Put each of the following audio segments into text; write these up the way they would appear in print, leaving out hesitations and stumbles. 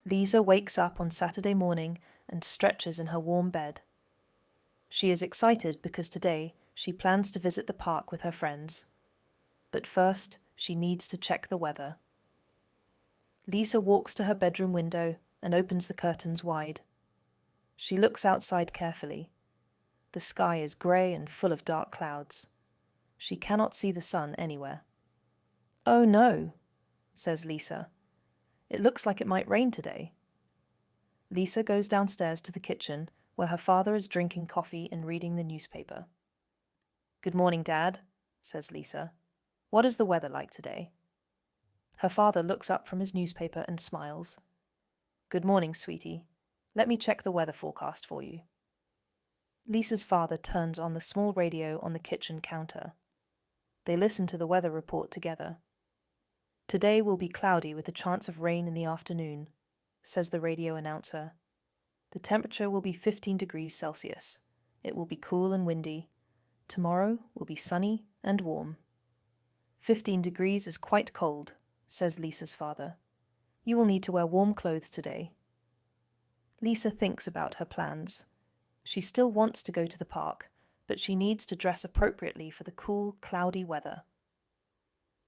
Lisa wakes up on Saturday morning and stretches in her warm bed. She is excited because today she plans to visit the park with her friends. But first, she needs to check the weather. Lisa walks to her bedroom window and opens the curtains wide. She looks outside carefully. The sky is grey and full of dark clouds. She cannot see the sun anywhere. "Oh no," says Lisa. "It looks like it might rain today." Lisa goes downstairs to the kitchen, where her father is drinking coffee and reading the newspaper. "Good morning, Dad," says Lisa. "What is the weather like today?" Her father looks up from his newspaper and smiles. "Good morning, sweetie. Let me check the weather forecast for you." Lisa's father turns on the small radio on the kitchen counter. They listen to the weather report together. "Today will be cloudy with a chance of rain in the afternoon," says the radio announcer. "The temperature will be 15 degrees Celsius. It will be cool and windy. Tomorrow will be sunny and warm." 15 degrees is quite cold," says Lisa's father. "You will need to wear warm clothes today." Lisa thinks about her plans. She still wants to go to the park, but she needs to dress appropriately for the cool, cloudy weather.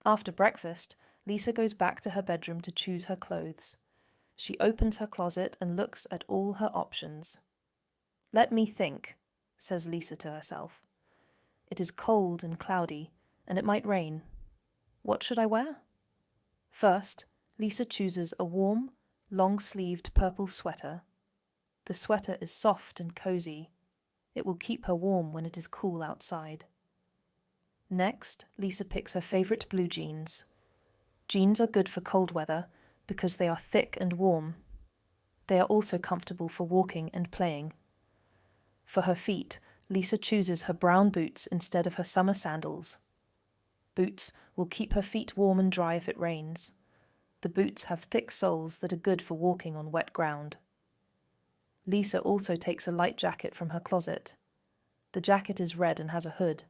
After breakfast, Lisa goes back to her bedroom to choose her clothes. She opens her closet and looks at all her options. "Let me think," says Lisa to herself. "It is cold and cloudy, and it might rain. What should I wear?" First, Lisa chooses a warm, long-sleeved purple sweater. The sweater is soft and cozy. It will keep her warm when it is cool outside. Next, Lisa picks her favorite blue jeans. Jeans are good for cold weather because they are thick and warm. They are also comfortable for walking and playing. For her feet, Lisa chooses her brown boots instead of her summer sandals. Boots will keep her feet warm and dry if it rains. The boots have thick soles that are good for walking on wet ground. Lisa also takes a light jacket from her closet. The jacket is red and has a hood.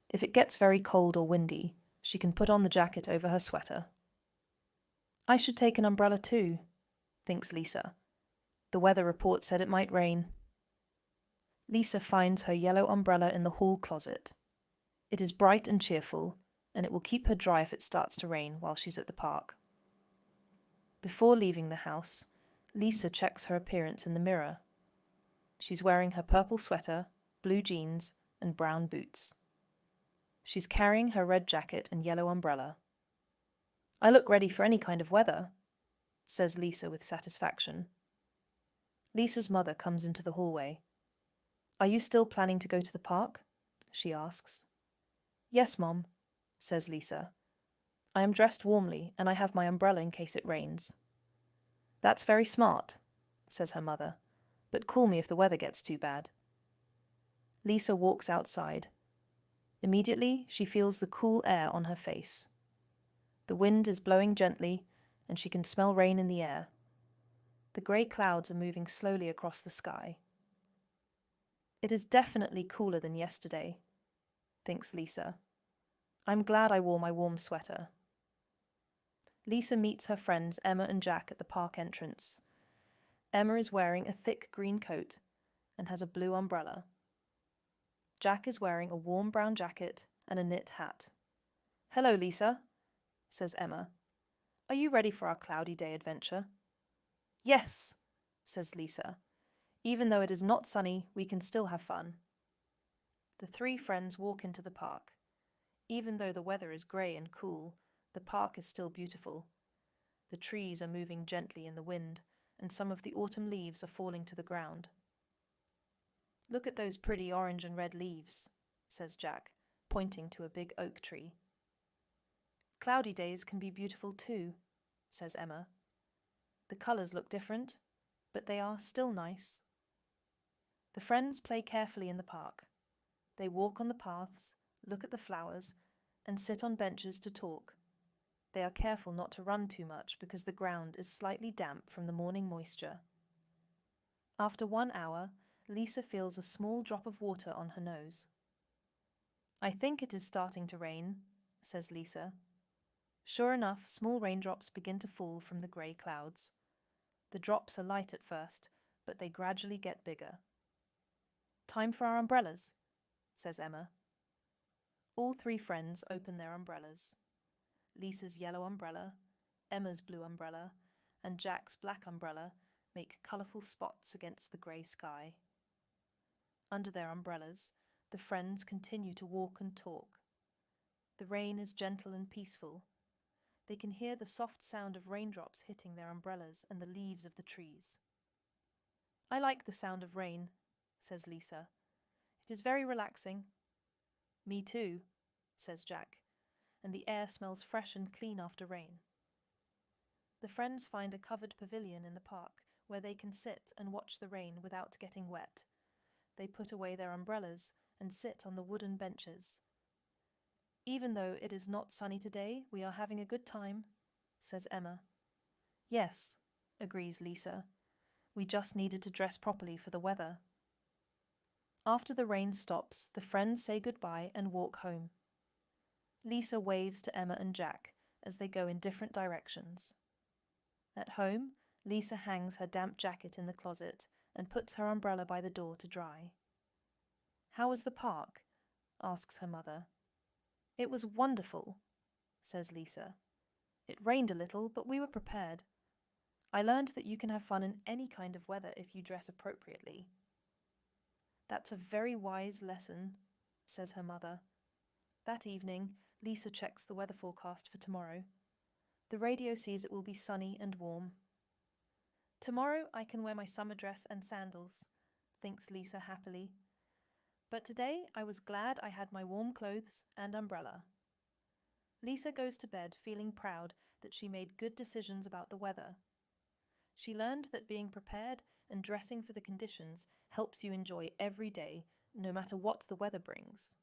If it gets very cold or windy, she can put on the jacket over her sweater. "I should take an umbrella too," thinks Lisa. The weather report said it might rain. Lisa finds her yellow umbrella in the hall closet. It is bright and cheerful, and it will keep her dry if it starts to rain while she's at the park. Before leaving the house, Lisa checks her appearance in the mirror. She's wearing her purple sweater, blue jeans, and brown boots. She's carrying her red jacket and yellow umbrella. "I look ready for any kind of weather," says Lisa with satisfaction. Lisa's mother comes into the hallway. "Are you still planning to go to the park?" she asks. "Yes, Mom," says Lisa. "I am dressed warmly and I have my umbrella in case it rains." "That's very smart," says her mother, "but call me if the weather gets too bad." Lisa walks outside. Immediately, she feels the cool air on her face. The wind is blowing gently, and she can smell rain in the air. The grey clouds are moving slowly across the sky. "It is definitely cooler than yesterday," thinks Lisa. "I'm glad I wore my warm sweater." Lisa meets her friends Emma and Jack at the park entrance. Emma is wearing a thick green coat and has a blue umbrella. Jack is wearing a warm brown jacket and a knit hat. "Hello, Lisa," says Emma. "Are you ready for our cloudy day adventure?" "Yes," says Lisa. "Even though it is not sunny, we can still have fun." The three friends walk into the park. Even though the weather is grey and cool, the park is still beautiful. The trees are moving gently in the wind, and some of the autumn leaves are falling to the ground. "Look at those pretty orange and red leaves," says Jack, pointing to a big oak tree. "Cloudy days can be beautiful too," says Emma. "The colours look different, but they are still nice." The friends play carefully in the park. They walk on the paths, look at the flowers, and sit on benches to talk. They are careful not to run too much because the ground is slightly damp from the morning moisture. After 1 hour, Lisa feels a small drop of water on her nose. "I think it is starting to rain," says Lisa. Sure enough, small raindrops begin to fall from the grey clouds. The drops are light at first, but they gradually get bigger. "Time for our umbrellas," says Emma. All three friends open their umbrellas. Lisa's yellow umbrella, Emma's blue umbrella, and Jack's black umbrella make colourful spots against the grey sky. Under their umbrellas, the friends continue to walk and talk. The rain is gentle and peaceful. They can hear the soft sound of raindrops hitting their umbrellas and the leaves of the trees. "I like the sound of rain," says Lisa. "It is very relaxing." "Me too," says Jack, "and the air smells fresh and clean after rain." The friends find a covered pavilion in the park where they can sit and watch the rain without getting wet. They put away their umbrellas and sit on the wooden benches. "Even though it is not sunny today, we are having a good time," says Emma. "Yes," agrees Lisa. "We just needed to dress properly for the weather." After the rain stops, the friends say goodbye and walk home. Lisa waves to Emma and Jack as they go in different directions. At home, Lisa hangs her damp jacket in the closet and puts her umbrella by the door to dry. "How was the park?" asks her mother. "It was wonderful," says Lisa. "It rained a little, but we were prepared. I learned that you can have fun in any kind of weather if you dress appropriately." "That's a very wise lesson," says her mother. That evening, Lisa checks the weather forecast for tomorrow. The radio sees it will be sunny and warm. "Tomorrow I can wear my summer dress and sandals," thinks Lisa happily. "But today I was glad I had my warm clothes and umbrella." Lisa goes to bed feeling proud that she made good decisions about the weather. She learned that being prepared and dressing for the conditions helps you enjoy every day, no matter what the weather brings.